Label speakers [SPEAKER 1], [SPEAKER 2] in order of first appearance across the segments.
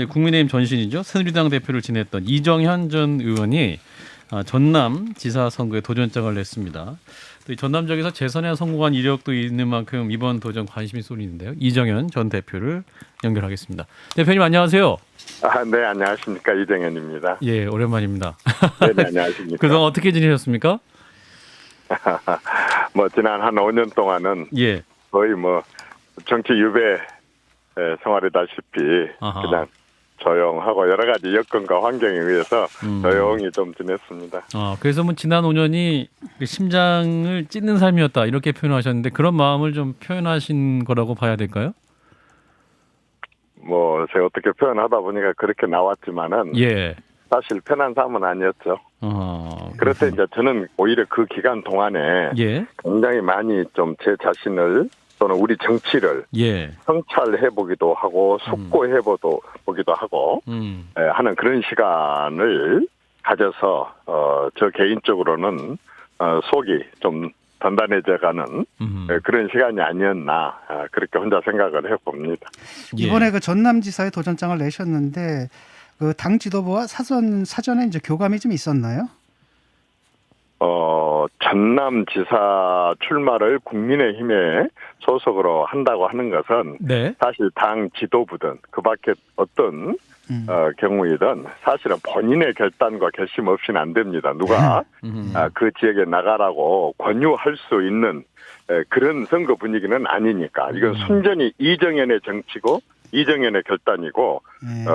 [SPEAKER 1] 국민의힘 전신이죠. 새누리당 대표를 지냈던 이정현 전 의원이 전남지사 선거에 도전장을 냈습니다. 또 이 전남 지역에서 재선에 성공한 이력도 있는 만큼 이번 도전 관심이 쏠리는데요. 이정현 전 대표를 연결하겠습니다. 대표님 안녕하세요.
[SPEAKER 2] 네, 안녕하십니까. 이정현입니다.
[SPEAKER 1] 예, 오랜만입니다.
[SPEAKER 2] 네, 안녕하십니까.
[SPEAKER 1] 그동안 어떻게 지내셨습니까?
[SPEAKER 2] 지난 한 5년 동안은
[SPEAKER 1] 예.
[SPEAKER 2] 거의 정치 유배 생활이다시피
[SPEAKER 1] 아하.
[SPEAKER 2] 그냥 조용하고 여러 가지 여건과 환경에 의해서 조용히 좀 지냈습니다.
[SPEAKER 1] 그래서 지난 5년이 심장을 찢는 삶이었다 이렇게 표현하셨는데 그런 마음을 좀 표현하신 거라고 봐야 될까요?
[SPEAKER 2] 제가 어떻게 표현하다 보니까 그렇게 나왔지만은
[SPEAKER 1] 예.
[SPEAKER 2] 사실 편한 삶은 아니었죠. 그럴 때 이제 저는 오히려 그 기간 동안에
[SPEAKER 1] 예.
[SPEAKER 2] 굉장히 많이 좀 제 자신을 또는 우리 정치를
[SPEAKER 1] 예.
[SPEAKER 2] 성찰해보기도 하고 숙고해보기도 하고 하는 그런 시간을 가져서 저 개인적으로는 속이 좀 단단해져가는 그런 시간이 아니었나 그렇게 혼자 생각을 해봅니다.
[SPEAKER 1] 예.
[SPEAKER 3] 이번에 그 전남지사에 도전장을 내셨는데 그 당 지도부와 사전에 이제 교감이 좀 있었나요?
[SPEAKER 2] 전남지사 출마를 국민의힘에 소속으로 한다고 하는 것은
[SPEAKER 1] 네.
[SPEAKER 2] 사실 당 지도부든 그 밖에 어떤 경우이든 사실은 본인의 결단과 결심 없이는 안 됩니다. 누가 그 지역에 나가라고 권유할 수 있는 그런 선거 분위기는 아니니까 이건 순전히 이정현의 정치고 이정현의 결단이고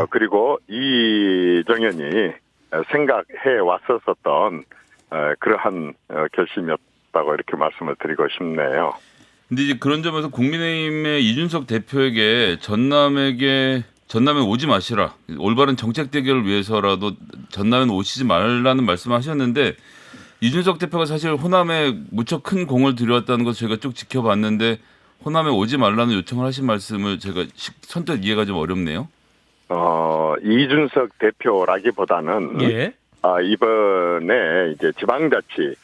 [SPEAKER 2] 그리고 이정현이 생각해 왔었던 그러한 결심이었다고 이렇게 말씀을 드리고 싶네요.
[SPEAKER 4] 근데 이제 그런 점에서 국민의힘의 이준석 대표에게 전남에 오지 마시라. 올바른 정책 대결을 위해서라도 전남에 오시지 말라는 말씀하셨는데 이준석 대표가 사실 호남에 무척 큰 공을 들여왔다는 것을 제가 쭉 지켜봤는데 호남에 오지 말라는 요청을 하신 말씀을 제가 선뜻 이해가 좀 어렵네요.
[SPEAKER 2] 이준석 대표라기보다는
[SPEAKER 1] 예.
[SPEAKER 2] 이번에 이제 지방자치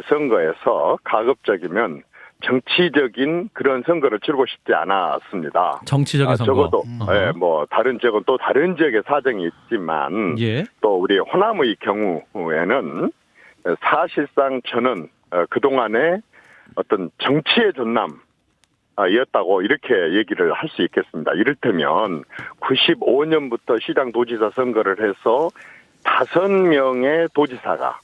[SPEAKER 2] 선거에서 가급적이면 정치적인 그런 선거를 치르고 싶지 않았습니다.
[SPEAKER 1] 정치적인 선거.
[SPEAKER 2] 적어도 다른 지역은 또 다른 지역의 사정이 있지만
[SPEAKER 1] 예.
[SPEAKER 2] 또 우리 호남의 경우에는 사실상 저는 그동안의 어떤 정치의 전남이었다고 이렇게 얘기를 할 수 있겠습니다. 이를테면 95년부터 시장도지사 선거를 해서 5명의 도지사가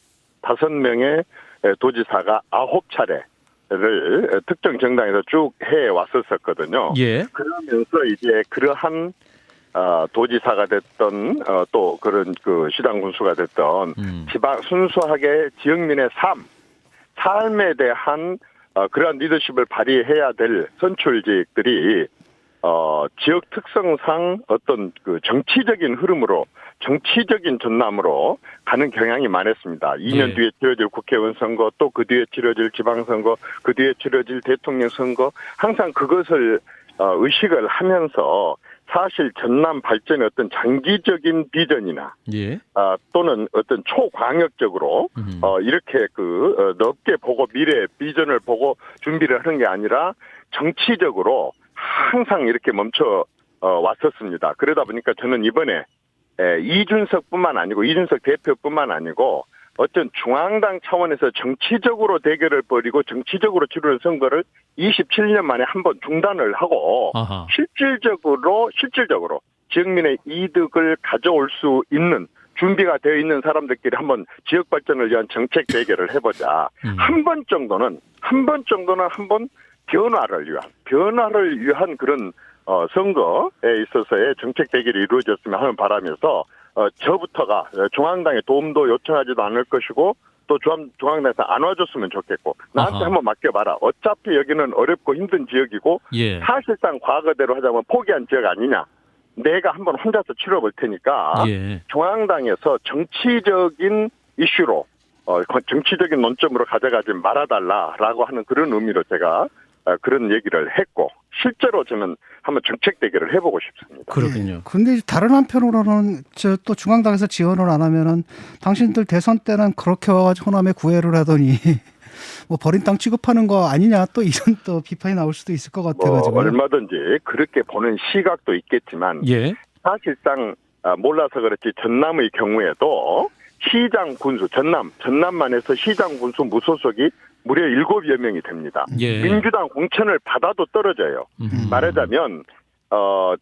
[SPEAKER 2] 9차례를 특정 정당에서 쭉 해왔었거든요.
[SPEAKER 1] 예.
[SPEAKER 2] 그러면서 이제 그러한 도지사가 됐던 또 그런 그 시장 군수가 됐던 지방 순수하게 지역민의 삶에 대한 그러한 리더십을 발휘해야 될 선출직들이 지역 특성상 어떤 그 정치적인 흐름으로 정치적인 전남으로 가는 경향이 많았습니다. 2년
[SPEAKER 1] 예.
[SPEAKER 2] 뒤에 치러질 국회의원 선거, 또 그 뒤에 치러질 지방선거, 그 뒤에 치러질 대통령 선거, 항상 그것을 의식을 하면서 사실 전남 발전의 어떤 장기적인 비전이나
[SPEAKER 1] 예.
[SPEAKER 2] 또는 어떤 초광역적으로 이렇게 넓게 보고 미래 비전을 보고 준비를 하는 게 아니라 정치적으로 항상 이렇게 멈춰 왔었습니다. 그러다 보니까 저는 이번에 이준석뿐만 아니고 이준석 대표뿐만 아니고 어떤 중앙당 차원에서 정치적으로 대결을 벌이고 정치적으로 치르는 선거를 27년 만에 한번 중단을 하고
[SPEAKER 1] 아하.
[SPEAKER 2] 실질적으로 지역민의 이득을 가져올 수 있는 준비가 되어 있는 사람들끼리 한번 지역 발전을 위한 정책 대결을 해보자. 한 번 정도는 변화를 위한 그런 선거에 있어서의 정책 대결이 이루어졌으면 하는 바람에서 저부터가 중앙당에 도움도 요청하지도 않을 것이고 또 중앙당에서 안 와줬으면 좋겠고 나한테
[SPEAKER 1] 아하.
[SPEAKER 2] 한번 맡겨봐라. 어차피 여기는 어렵고 힘든 지역이고
[SPEAKER 1] 예.
[SPEAKER 2] 사실상 과거대로 하자면 포기한 지역 아니냐. 내가 한번 혼자서 치러볼 테니까
[SPEAKER 1] 예.
[SPEAKER 2] 중앙당에서 정치적인 이슈로 정치적인 논점으로 가져가지 말아달라라고 하는 그런 의미로 제가 그런 얘기를 했고 실제로 저는 한번 정책 대결을 해보고 싶습니다.
[SPEAKER 1] 그렇군요.
[SPEAKER 3] 근데 다른 한편으로는 또 중앙당에서 지원을 안 하면은 당신들 대선 때는 그렇게 와가지고 호남에 구애를 하더니 버린 땅 취급하는 거 아니냐 또 이런 또 비판이 나올 수도 있을 것 같아가지고.
[SPEAKER 2] 얼마든지 그렇게 보는 시각도 있겠지만
[SPEAKER 1] 예.
[SPEAKER 2] 사실상 몰라서 그렇지 전남의 경우에도 시장 군수 전남만 해서 시장 군수 무소속이 무려 7여 명이 됩니다.
[SPEAKER 1] 예.
[SPEAKER 2] 민주당 공천을 받아도 떨어져요. 말하자면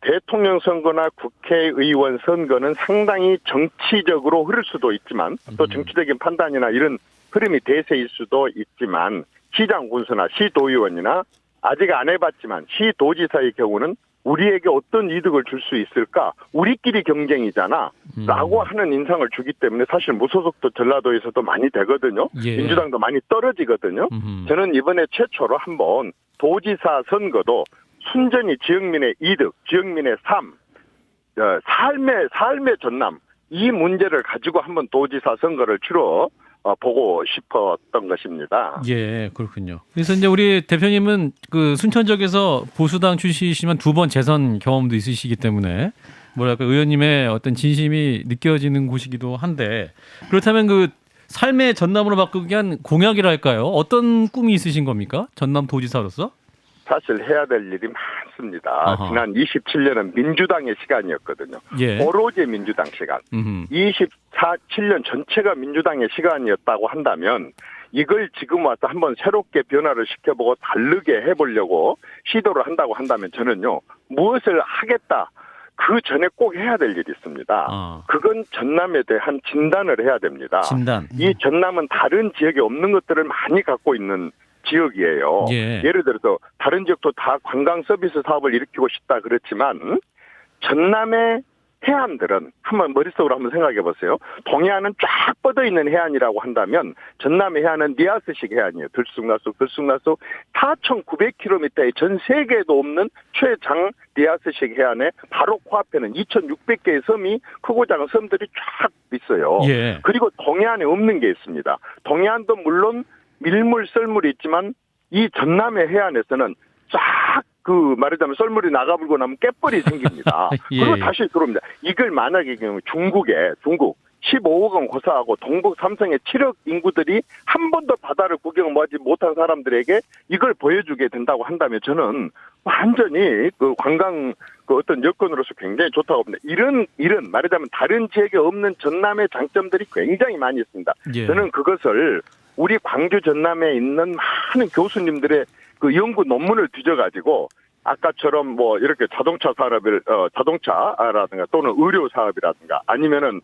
[SPEAKER 2] 대통령 선거나 국회의원 선거는 상당히 정치적으로 흐를 수도 있지만 또 정치적인 판단이나 이런 흐름이 대세일 수도 있지만 시장 군수나 시도의원이나 아직 안 해봤지만 시도지사의 경우는 우리에게 어떤 이득을 줄 수 있을까? 우리끼리 경쟁이잖아. 라고 하는 인상을 주기 때문에 사실 무소속도 전라도에서도 많이 되거든요.
[SPEAKER 1] 예.
[SPEAKER 2] 민주당도 많이 떨어지거든요. 저는 이번에 최초로 한번 도지사 선거도 순전히 지역민의 이득, 지역민의 삶의 전남, 이 문제를 가지고 한번 도지사 선거를 치러 보고 싶었던 것입니다.
[SPEAKER 1] 예, 그렇군요. 그래서 이제 우리 대표님은 그 순천 지역에서 보수당 출신이시지만 2번 재선 경험도 있으시기 때문에 뭐랄까 의원님의 어떤 진심이 느껴지는 곳이기도 한데 그렇다면 그 삶의 전남으로 바꾸기 위한 공약이랄까요? 어떤 꿈이 있으신 겁니까? 전남 도지사로서? 사실
[SPEAKER 2] 해야 될 일이 많습니다.
[SPEAKER 1] 아하.
[SPEAKER 2] 지난 27년은 민주당의 시간이었거든요.
[SPEAKER 1] 예.
[SPEAKER 2] 오로지 민주당 시간. 7년 전체가 민주당의 시간이었다고 한다면 이걸 지금 와서 한번 새롭게 변화를 시켜보고 다르게 해보려고 시도를 한다고 한다면 저는요. 무엇을 하겠다. 그 전에 꼭 해야 될 일이 있습니다. 그건 전남에 대한 진단을 해야 됩니다.
[SPEAKER 1] 진단.
[SPEAKER 2] 이 전남은 다른 지역에 없는 것들을 많이 갖고 있는 지역이에요.
[SPEAKER 1] 예.
[SPEAKER 2] 예를 들어서 다른 지역도 다 관광 서비스 사업을 일으키고 싶다 그렇지만 전남의 해안들은 한번 머릿속으로 한번 생각해 보세요. 동해안은 쫙 뻗어 있는 해안이라고 한다면 전남의 해안은 니아스식 해안이에요. 들쑥날쑥 4,900km의 전 세계에도 없는 최장 니아스식 해안에 바로 코앞에는 2,600개의 섬이 크고 작은 섬들이 쫙 있어요.
[SPEAKER 1] 예.
[SPEAKER 2] 그리고 동해안에 없는 게 있습니다. 동해안도 물론 밀물, 썰물이 있지만 이 전남의 해안에서는 쫙 말하자면 썰물이 나가불고 나면 깨벌이 생깁니다.
[SPEAKER 1] 예.
[SPEAKER 2] 그리고 다시 들어옵니다. 이걸 만약에 중국 15억 원 고사하고 동북 삼성의 7억 인구들이 한 번도 바다를 구경하지 못한 사람들에게 이걸 보여주게 된다고 한다면 저는 완전히 관광 어떤 여건으로서 굉장히 좋다고 봅니다. 이런 말하자면 다른 지역에 없는 전남의 장점들이 굉장히 많이 있습니다.
[SPEAKER 1] 예.
[SPEAKER 2] 저는 그것을 우리 광주 전남에 있는 많은 교수님들의 연구 논문을 뒤져가지고 아까처럼 이렇게 자동차 산업을 자동차라든가 또는 의료 사업이라든가 아니면은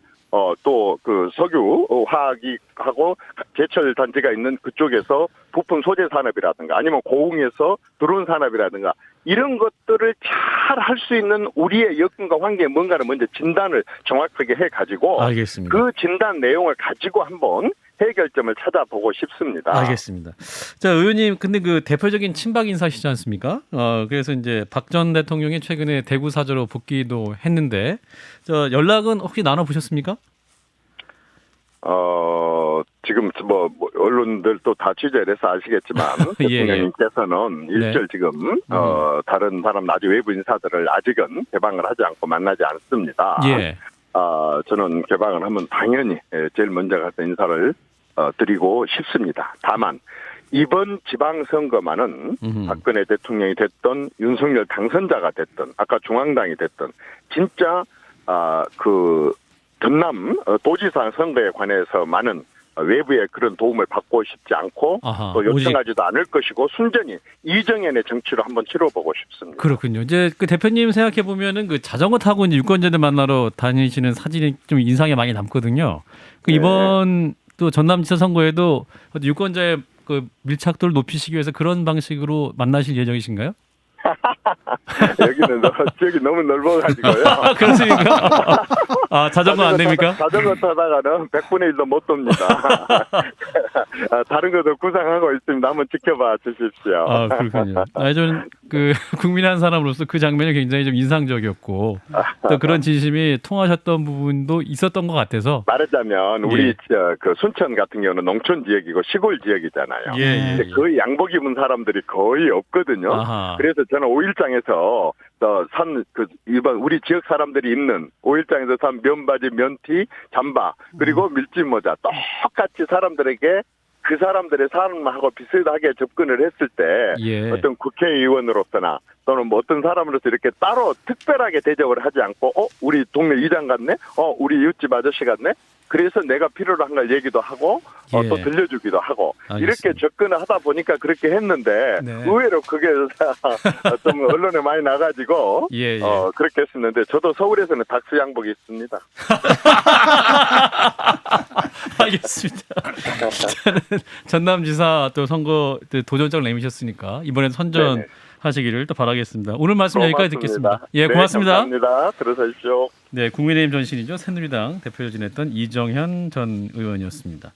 [SPEAKER 2] 또 석유 화학하고 제철 단지가 있는 그쪽에서 부품 소재 산업이라든가 아니면 고흥에서 드론 산업이라든가 이런 것들을 잘 할 수 있는 우리의 여건과 환경에 뭔가를 먼저 진단을 정확하게 해가지고
[SPEAKER 1] 알겠습니다.
[SPEAKER 2] 그 진단 내용을 가지고 한번 해결점을 찾아보고 싶습니다.
[SPEAKER 1] 알겠습니다. 자, 의원님, 근데 그 대표적인 친박 인사시지 않습니까? 그래서 이제 박 전 대통령이 최근에 대구 사저로 복귀도 했는데, 연락은 혹시 나눠보셨습니까?
[SPEAKER 2] 지금 언론들도 다 취재를 해서 아시겠지만
[SPEAKER 1] 예,
[SPEAKER 2] 대통령님께서는 일절
[SPEAKER 1] 네.
[SPEAKER 2] 지금 다른 사람 나주 외부 인사들을 아직은 개방을 하지 않고 만나지 않습니다.
[SPEAKER 1] 예.
[SPEAKER 2] 저는 개방을 하면 당연히 제일 먼저 가서 인사를 드리고 싶습니다. 다만 이번 지방선거만은 박근혜 대통령이 됐던 윤석열 당선자가 됐던 아까 중앙당이 됐던 진짜 전남 도지사 선거에 관해서만은 외부의 그런 도움을 받고 싶지 않고 또 요청하지도 않을 것이고 순전히 이정현의 정치로 한번 치러보고 싶습니다.
[SPEAKER 1] 그렇군요. 이제 그 대표님 생각해 보면은 그 자전거 타고 이제 유권자들 만나러 다니시는 사진이 좀 인상에 많이 남거든요. 이번 또 전남지사 선거에도 유권자의 그 밀착도를 높이시기 위해서 그런 방식으로 만나실 예정이신가요?
[SPEAKER 2] 여기는 지역이 너무 넓어가지고요.
[SPEAKER 1] 그렇습니까? 자전거 안 됩니까?
[SPEAKER 2] 자전거 타다가는 100분의 1도 못 돕니다. 다른 것도 구상하고 있습니다. 한번 지켜봐 주십시오.
[SPEAKER 1] 그렇군요. 저는 국민 한 사람으로서 그 장면이 굉장히 좀 인상적이었고 또 그런 진심이 통하셨던 부분도 있었던 것 같아서
[SPEAKER 2] 말하자면 우리 순천 같은 경우는 농촌 지역이고 시골 지역이잖아요. 근데 거의 양복 입은 사람들이 거의 없거든요. 그래서 저는 5일장에서 이번 우리 지역 사람들이 입는 5일장에서 산 면바지, 면티, 잠바 그리고 밀짚모자 똑같이 사람들에게 그 사람들의 삶하고 비슷하게 접근을 했을 때
[SPEAKER 1] 예.
[SPEAKER 2] 어떤 국회의원으로서나 또는 뭐 어떤 사람으로서 이렇게 따로 특별하게 대접을 하지 않고 우리 동네 이장 같네, 우리 이웃집 아저씨 같네. 그래서 내가 필요로 한 걸 얘기도 하고
[SPEAKER 1] 예.
[SPEAKER 2] 또 들려주기도 하고
[SPEAKER 1] 알겠습니다.
[SPEAKER 2] 이렇게 접근을 하다 보니까 그렇게 했는데
[SPEAKER 1] 네.
[SPEAKER 2] 의외로 그게 좀 언론에 많이 나가지고
[SPEAKER 1] 예, 예.
[SPEAKER 2] 그렇게 했었는데 저도 서울에서는 닥스 양복이 있습니다.
[SPEAKER 1] 알겠습니다. 저는 전남지사 또 선거 도전장을 내미셨으니까 이번에 선전
[SPEAKER 2] 네네.
[SPEAKER 1] 하시기를 또 바라겠습니다. 오늘 말씀 여기까지 듣겠습니다. 예,
[SPEAKER 2] 네,
[SPEAKER 1] 고맙습니다.
[SPEAKER 2] 감사합니다. 들어서십시오.
[SPEAKER 1] 네, 국민의힘 전신이죠. 새누리당 대표를 지냈던 이정현 전 의원이었습니다.